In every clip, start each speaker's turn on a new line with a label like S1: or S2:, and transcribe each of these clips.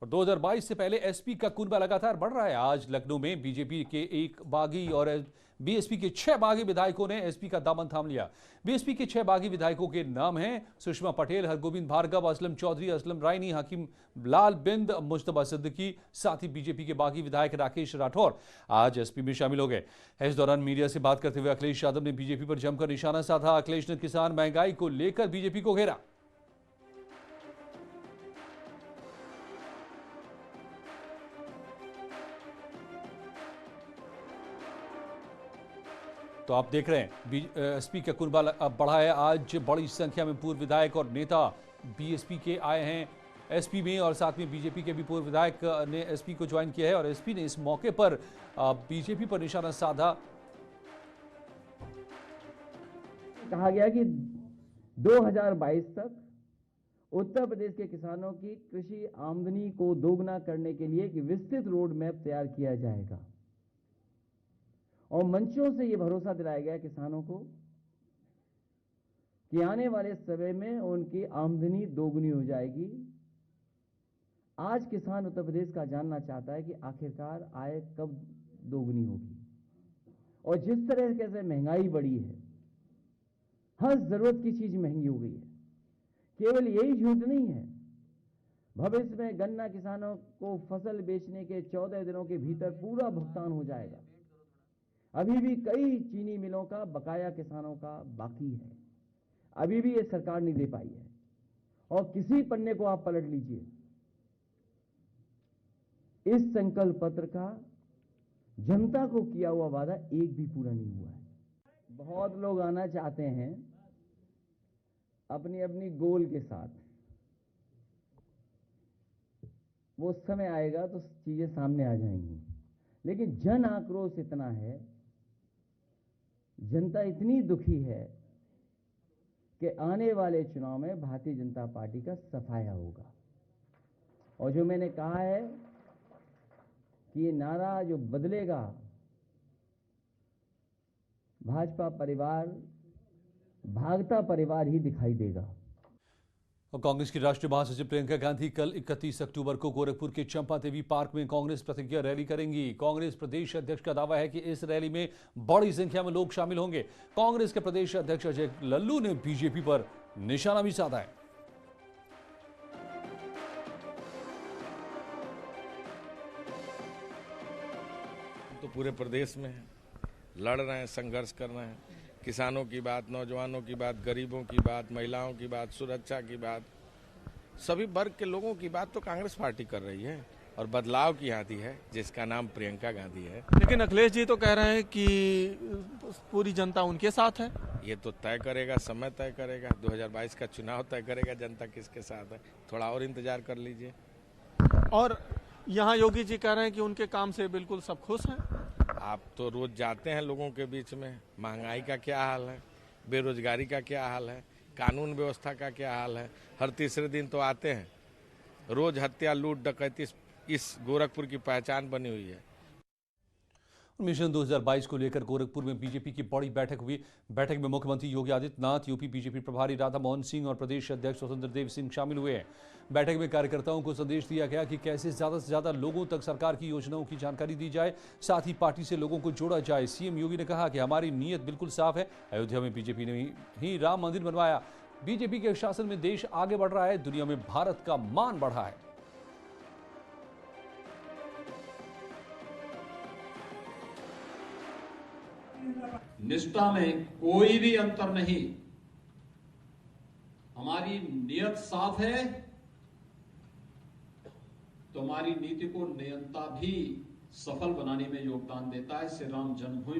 S1: और 2022 से पहले एसपी का कुनबा लगातार बढ़ रहा है। आज लखनऊ में बीजेपी के एक बागी और बीएसपी के 6 बागी विधायकों ने एसपी का दामन थाम लिया। बीएसपी के 6 बागी विधायकों के नाम हैं सुषमा पटेल, हरगोविंद भार्गव, असलम चौधरी, असलम रायनी, हकीम लाल बिंद, मुश्तबा सिद्दीकी, साथ ही बीजेपी के बागी विधायक राकेश राठौर आज एसपी में शामिल हो गए। इस दौरान मीडिया से बात करते हुए अखिलेश यादव ने बीजेपी पर जमकर निशाना साधा। अखिलेश ने किसान महंगाई को लेकर बीजेपी को घेरा। तो आप देख रहे हैं एसपी का कुनबा अब बढ़ा है। आज बड़ी संख्या में पूर्व विधायक और नेता बीएसपी के आए हैं एसपी में, और साथ में बीजेपी के भी पूर्व विधायक ने एसपी को ज्वाइन किया है और एसपी ने इस मौके पर बीजेपी पर निशाना साधा।
S2: कहा गया कि 2022 तक उत्तर प्रदेश के किसानों की कृषि आमदनी को दोगुना करने के लिए एक विस्तृत रोड मैप तैयार किया जाएगा और मंचों से यह भरोसा दिलाया गया किसानों को कि आने वाले समय में उनकी आमदनी दोगुनी हो जाएगी। आज किसान उत्तर प्रदेश का जानना चाहता है कि आखिरकार आय कब दोगुनी होगी। और जिस तरह से महंगाई बढ़ी है, हर जरूरत की चीज महंगी हो गई है। केवल यही झूठ नहीं है, भविष्य में गन्ना किसानों को फसल बेचने के 14 दिनों के भीतर पूरा भुगतान हो जाएगा। अभी भी कई चीनी मिलों का बकाया किसानों का बाकी है, अभी भी ये सरकार नहीं दे पाई है। और किसी पन्ने को आप पलट लीजिए, इस संकल्प पत्र का जनता को किया हुआ वादा एक भी पूरा नहीं हुआ है। बहुत लोग आना चाहते हैं अपनी अपनी गोल के साथ, वो समय आएगा तो चीजें सामने आ जाएंगी। लेकिन जन आक्रोश इतना है, जनता इतनी दुखी है कि आने वाले चुनाव में भारतीय जनता पार्टी का सफाया होगा। और जो मैंने कहा है कि ये नारा जो बदलेगा, भाजपा परिवार भागता परिवार ही दिखाई देगा।
S1: और कांग्रेस की राष्ट्रीय महासचिव प्रियंका गांधी कल 31 अक्टूबर को गोरखपुर के चंपा देवी पार्क में कांग्रेस प्रतिज्ञा रैली करेंगी। कांग्रेस प्रदेश अध्यक्ष का दावा है कि इस रैली में बड़ी संख्या में लोग शामिल होंगे। कांग्रेस के प्रदेश अध्यक्ष अजय लल्लू ने बीजेपी पर निशाना भी साधा है।
S3: तो पूरे प्रदेश में लड़ रहे हैं, संघर्ष कर रहे हैं। किसानों की बात, नौजवानों की बात, गरीबों की बात, महिलाओं की बात, सुरक्षा की बात, सभी वर्ग के लोगों की बात तो कांग्रेस पार्टी कर रही है और बदलाव की आती है, जिसका नाम प्रियंका गांधी है।
S4: लेकिन अखिलेश जी तो कह रहे हैं कि पूरी जनता उनके साथ है।
S3: ये तो तय करेगा, समय तय करेगा, 2022 का चुनाव तय करेगा जनता किसके साथ है। थोड़ा और इंतजार कर लीजिए।
S4: और यहाँ योगी जी कह रहे हैं कि उनके काम से बिल्कुल सब खुश हैं।
S3: आप तो रोज जाते हैं लोगों के बीच में, महंगाई का क्या हाल है, बेरोजगारी का क्या हाल है, कानून व्यवस्था का क्या हाल है। हर तीसरे दिन तो आते हैं। रोज हत्या, लूट, डकैती इस गोरखपुर की पहचान बनी हुई है।
S1: मिशन 2022 को लेकर गोरखपुर में बीजेपी की बड़ी बैठक हुई। बैठक में मुख्यमंत्री योगी आदित्यनाथ, यूपी बीजेपी प्रभारी राधा मोहन सिंह और प्रदेश अध्यक्ष स्वतंत्र देव सिंह शामिल हुए हैं। बैठक में कार्यकर्ताओं को संदेश दिया गया कि कैसे ज्यादा से ज्यादा लोगों तक सरकार की योजनाओं की जानकारी दी जाए, साथ ही पार्टी से लोगों को जोड़ा जाए। सीएम योगी ने कहा कि हमारी नीयत बिल्कुल साफ है। अयोध्या में बीजेपी ने ही राम मंदिर बनवाया। बीजेपी के शासन में देश आगे बढ़ रहा है, दुनिया में भारत का मान बढ़ा है।
S5: निष्ठा में कोई भी अंतर नहीं। हमारी नियत साफ है तो हमारी नीति को नियंता भी सफल बनाने में योगदान देता है। श्री राम जन्मभूमि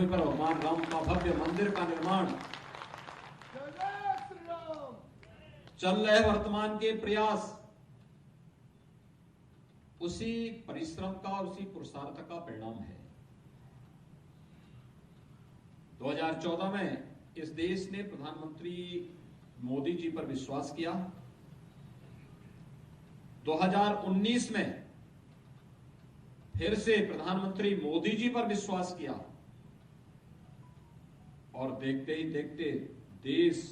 S5: पर भगवान राम का भव्य मंदिर का निर्माण चल रहे वर्तमान के प्रयास उसी परिश्रम का और उसी पुरुषार्थ का परिणाम है। 2014 में इस देश ने प्रधानमंत्री मोदी जी पर विश्वास किया। 2019 में फिर से प्रधानमंत्री मोदी जी पर विश्वास किया और देखते ही देखते देश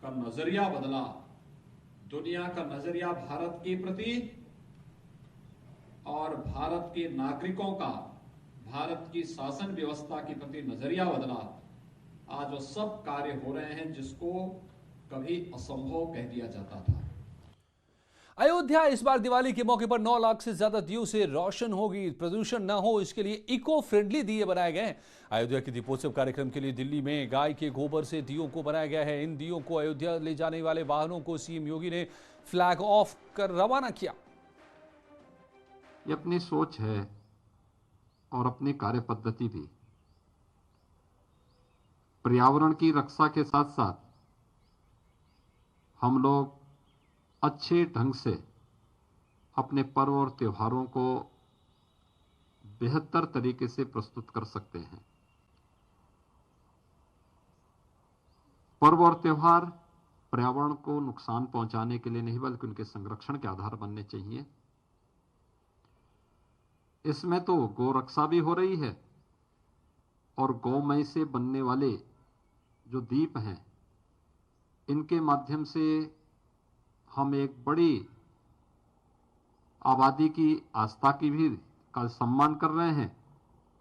S5: का नजरिया बदला। दुनिया का नजरिया भारत के प्रति और भारत के नागरिकों का भारत की शासन व्यवस्था के प्रति नजरिया बदला। आज वो सब कार्य हो रहे हैं जिसको कभी असंभव कह दिया जाता था।
S1: अयोध्या इस बार दिवाली के मौके पर 9 लाख से ज्यादा दियों से रोशन होगी। प्रदूषण न हो इसके लिए इको फ्रेंडली दिए बनाए गए हैं। अयोध्या के दीपोत्सव कार्यक्रम के लिए दिल्ली में गाय के गोबर से दियों को बनाया गया है। इन दियों को अयोध्या ले जाने वाले वाहनों को सीएम योगी ने फ्लैग ऑफ कर रवाना किया।
S6: ये अपनी सोच है और अपनी कार्य पद्धति भी पर्यावरण की रक्षा के साथ साथ हम लोग अच्छे ढंग से अपने पर्व और त्योहारों को बेहतर तरीके से प्रस्तुत कर सकते हैं। पर्व और त्योहार पर्यावरण को नुकसान पहुंचाने के लिए नहीं बल्कि उनके संरक्षण के आधार बनने चाहिए। इसमें तो गौ रक्षा भी हो रही है और गौमय से बनने वाले जो दीप हैं इनके माध्यम से हम एक बड़ी आबादी की आस्था की भी का सम्मान कर रहे हैं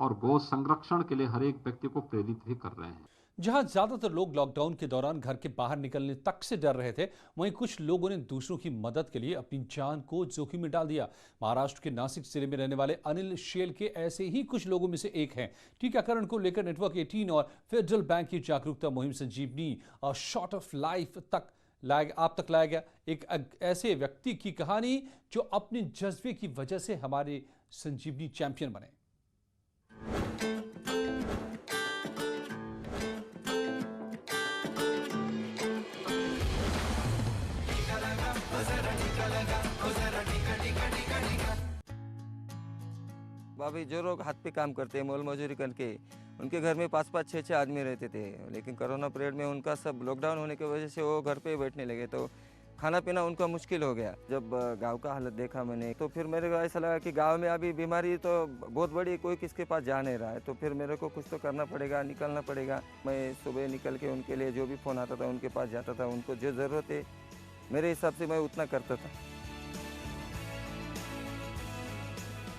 S6: और गौ संरक्षण के लिए हर एक व्यक्ति को प्रेरित भी कर रहे हैं।
S1: जहां ज्यादातर लोग लॉकडाउन के दौरान घर के बाहर निकलने तक से डर रहे थे, वहीं कुछ लोगों ने दूसरों की मदद के लिए अपनी जान को जोखिम में डाल दिया। महाराष्ट्र के नासिक जिले में रहने वाले अनिल शेल के ऐसे ही कुछ लोगों में से एक हैं। टीकाकरण को लेकर नेटवर्क 18 और फेडरल बैंक की जागरूकता मुहिम संजीवनी और शॉर्ट ऑफ लाइफ तक आप तक लाया गया। एक ऐसे व्यक्ति की कहानी जो अपने जज्बे की वजह से हमारे संजीवनी चैंपियन बने।
S7: भाभी जो लोग हाथ पे काम करते हैं मोल मजूरी करके, उनके घर में 5-5, 6-6 आदमी रहते थे। लेकिन कोरोना पीरियड में उनका सब लॉकडाउन होने की वजह से वो घर पे बैठने लगे, तो खाना पीना उनका मुश्किल हो गया। जब गांव का हालत देखा मैंने तो फिर मेरे को ऐसा लगा कि गांव में अभी बीमारी तो बहुत बड़ी, कोई किसके पास जा नहीं रहा है, तो फिर मेरे को कुछ तो करना पड़ेगा, निकलना पड़ेगा। मैं सुबह निकल के उनके लिए जो भी फ़ोन आता था उनके पास जाता था, उनको जो ज़रूरत है मेरे हिसाब से मैं उतना करता था।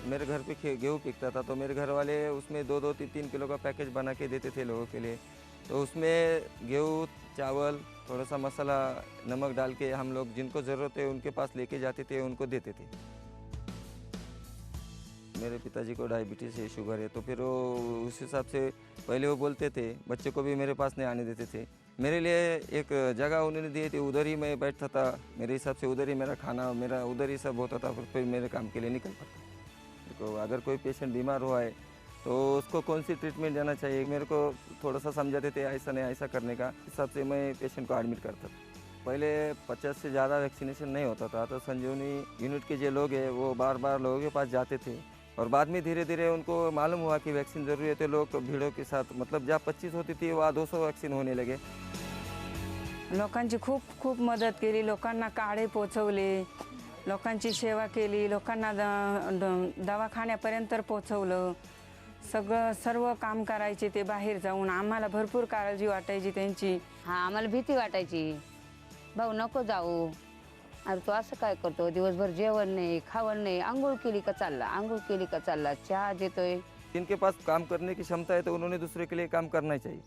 S7: मेरे घर पे गेहूँ पिकता था तो मेरे घर वाले उसमें 2-2, 3-3 किलो का पैकेज बना के देते थे लोगों के लिए। तो उसमें गेहूँ, चावल, थोड़ा सा मसाला, नमक डाल के हम लोग जिनको ज़रूरत है उनके पास लेके जाते थे, उनको देते थे। मेरे पिताजी को डायबिटीज़ है, शुगर है, तो फिर वो उस हिसाब से पहले वो बोलते थे, बच्चे को भी मेरे पास नहीं आने देते थे। मेरे लिए एक जगह उन्होंने दी थी, उधर ही मैं बैठता था। मेरे हिसाब से उधर ही मेरा खाना, मेरा उधर ही सब होता था। फिर मेरे काम के लिए निकल पड़ता। तो अगर कोई पेशेंट बीमार हुआ है तो उसको कौन सी ट्रीटमेंट देना चाहिए, मेरे को थोड़ा सा समझाते थे, ऐसा नहीं ऐसा करने का हिसाब से मैं पेशेंट को एडमिट करता था। पहले 50 से ज़्यादा वैक्सीनेशन नहीं होता था, तो संजीवनी यूनिट के जो लोग हैं वो बार बार लोगों के पास जाते थे और बाद में धीरे धीरे उनको मालूम हुआ कि वैक्सीन ज़रूरी है, तो लोग भीड़ों के साथ, मतलब जहाँ 25 होती थी वहाँ 200 वैक्सीन होने लगे।
S8: लोकांची खूप मदत केली, लोकांना काढे पोचवले, लोकांची सेवा केली, लोकांना दवाखान्यापर्यंत पोचवलं। सर्व काम करायचे ते बाहेर जाऊन। आम्हाला भरपूर काळजी वाटायची त्यांची।
S9: हाँ, आम्हाला भीती वाटायची, भाऊ नको जाऊ, अरे तो असं काय करतो, दिवसभर जेवण नाही, खावण नाही, आंघोळ केली का चालला, चहा देतोय।
S7: जिनके पास काम करने की क्षमता है तो उन्होंने दूसरे के लिए काम करना चाहिए।